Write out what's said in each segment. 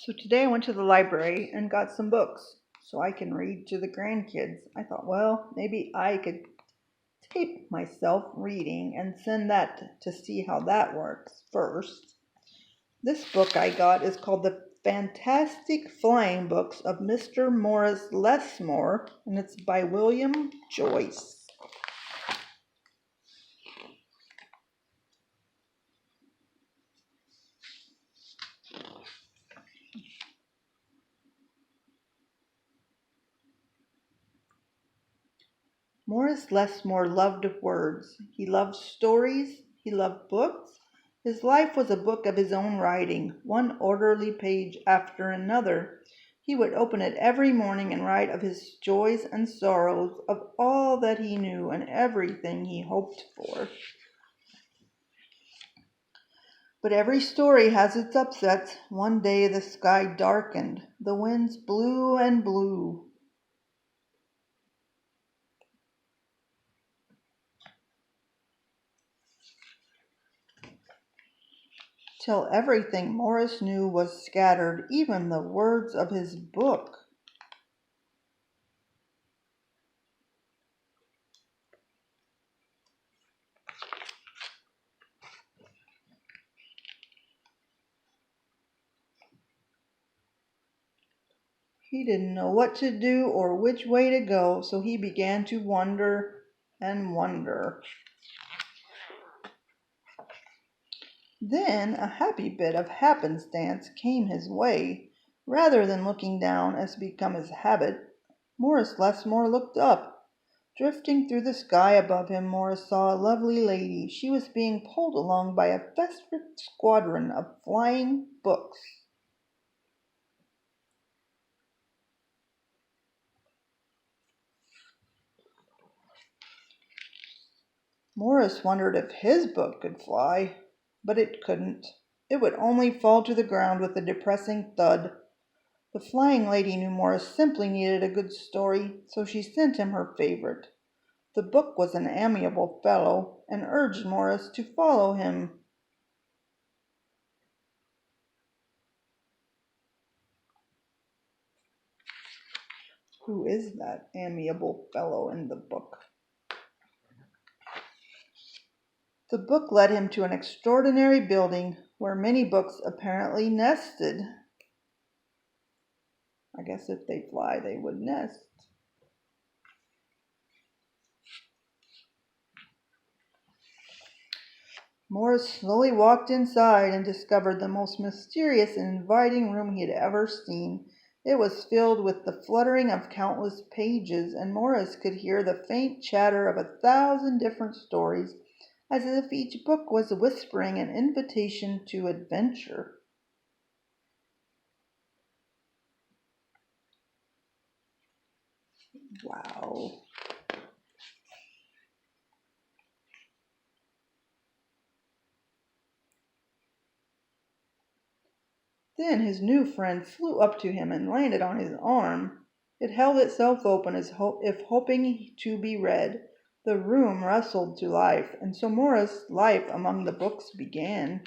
So today I went to the library and got some books so I can read to the grandkids. I thought, well, maybe I could tape myself reading and send that to see how that works first. This book I got is called The Fantastic Flying Books of Mr. Morris Lessmore, and it's by William Joyce. Morris Lessmore loved words. He loved stories. He loved books. His life was a book of his own writing, one orderly page after another. He would open it every morning and write of his joys and sorrows, of all that he knew and everything he hoped for. But every story has its upsets. One day the sky darkened. The winds blew and blew. Till everything Morris knew was scattered, even the words of his book. He didn't know what to do or which way to go, so he began to wonder and wonder. Then a happy bit of happenstance came his way. Rather than looking down, as become his habit, Morris Lessmore looked up. Drifting through the sky above him, Morris saw a lovely lady. She was being pulled along by a festive squadron of flying books. Morris wondered if his book could fly, but it couldn't. It would only fall to the ground with a depressing thud. The flying lady knew Morris simply needed a good story, so she sent him her favorite. The book was an amiable fellow, and urged Morris to follow him. Who is that amiable fellow in the book? The book led him to an extraordinary building where many books apparently nested. I guess if they fly, they would nest. Morris slowly walked inside and discovered the most mysterious and inviting room he had ever seen. It was filled with the fluttering of countless pages, and Morris could hear the faint chatter of 1,000 different stories, as if each book was whispering an invitation to adventure. Wow. Then his new friend flew up to him and landed on his arm. It held itself open as if hoping to be read. The room rustled to life, and so Morris' life among the books began.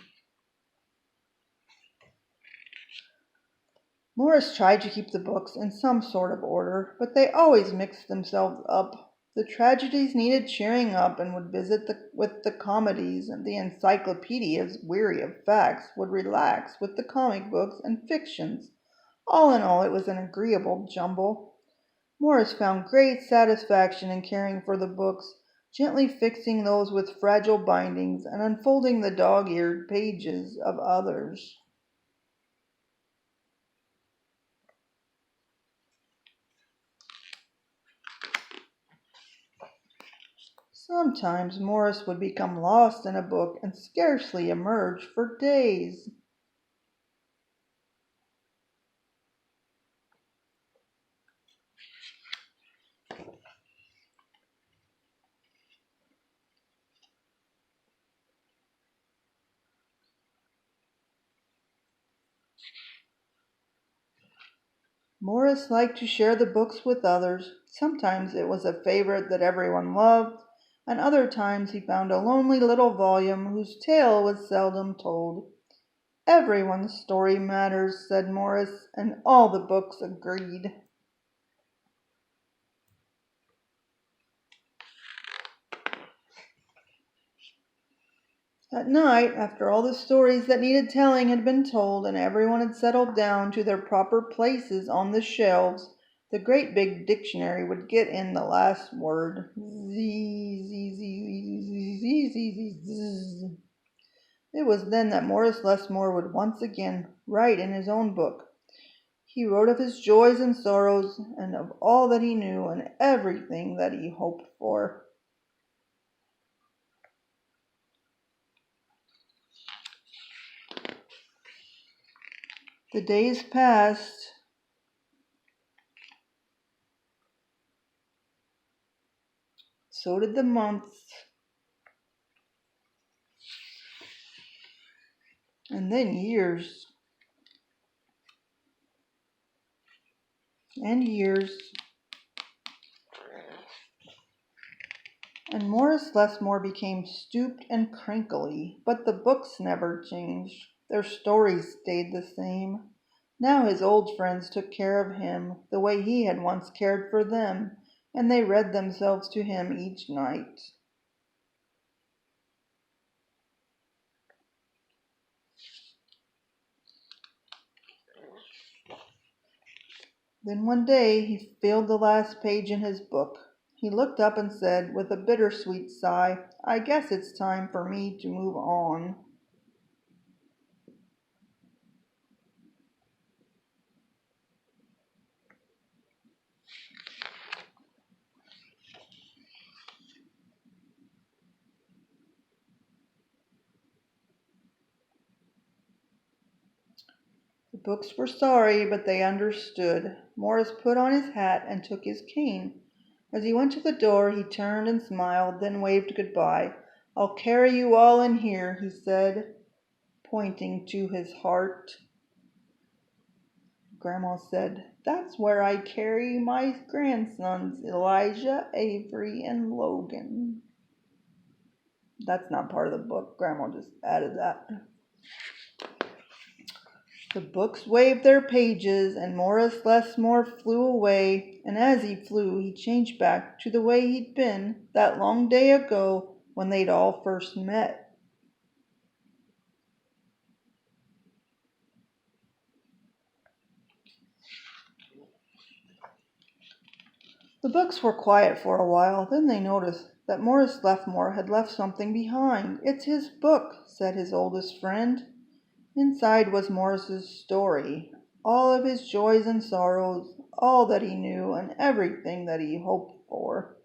Morris tried to keep the books in some sort of order, but they always mixed themselves up. The tragedies needed cheering up and would visit with the comedies, and the encyclopedias, weary of facts, would relax with the comic books and fictions. All in all, it was an agreeable jumble. Morris found great satisfaction in caring for the books, gently fixing those with fragile bindings and unfolding the dog-eared pages of others. Sometimes Morris would become lost in a book and scarcely emerge for days. Morris liked to share the books with others. Sometimes it was a favorite that everyone loved, and other times he found a lonely little volume whose tale was seldom told. Everyone's story matters, said Morris, and all the books agreed. At night, after all the stories that needed telling had been told and everyone had settled down to their proper places on the shelves, the great big dictionary would get in the last word. Z, z, z, z, z, z, z, z. It was then that Morris Lessmore would once again write in his own book. He wrote of his joys and sorrows, and of all that he knew and everything that he hoped for. The days passed. So did the months. And then years and years. And Morris Lessmore became stooped and crinkly, but the books never changed. Their stories stayed the same. Now his old friends took care of him the way he had once cared for them, and they read themselves to him each night. Then one day he filled the last page in his book. He looked up and said, with a bittersweet sigh, "I guess it's time for me to move on." The books were sorry, but they understood. Morris put on his hat and took his cane. As he went to the door, he turned and smiled, then waved goodbye. "I'll carry you all in here," he said, pointing to his heart. Grandma said, "That's where I carry my grandsons, Elijah, Avery, and Logan." That's not part of the book. Grandma just added that. The books waved their pages, and Morris Lessmore flew away, and as he flew he changed back to the way he'd been that long day ago when they'd all first met. The books were quiet for a while, then they noticed that Morris Lessmore had left something behind. "It's his book," said his oldest friend. Inside was Morris's story, all of his joys and sorrows, all that he knew and everything that he hoped for.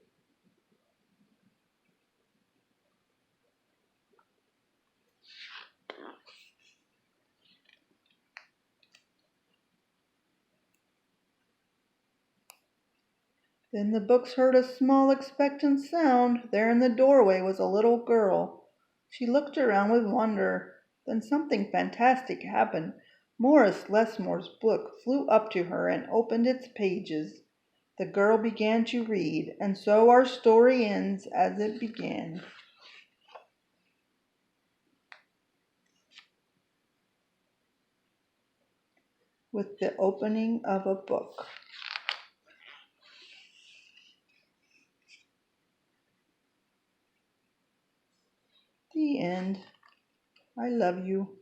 Then the books heard a small expectant sound. There in the doorway was a little girl. She looked around with wonder. Then something fantastic happened. Morris Lessmore's book flew up to her and opened its pages. The girl began to read, and so our story ends as it began. With the opening of a book. The end. I love you.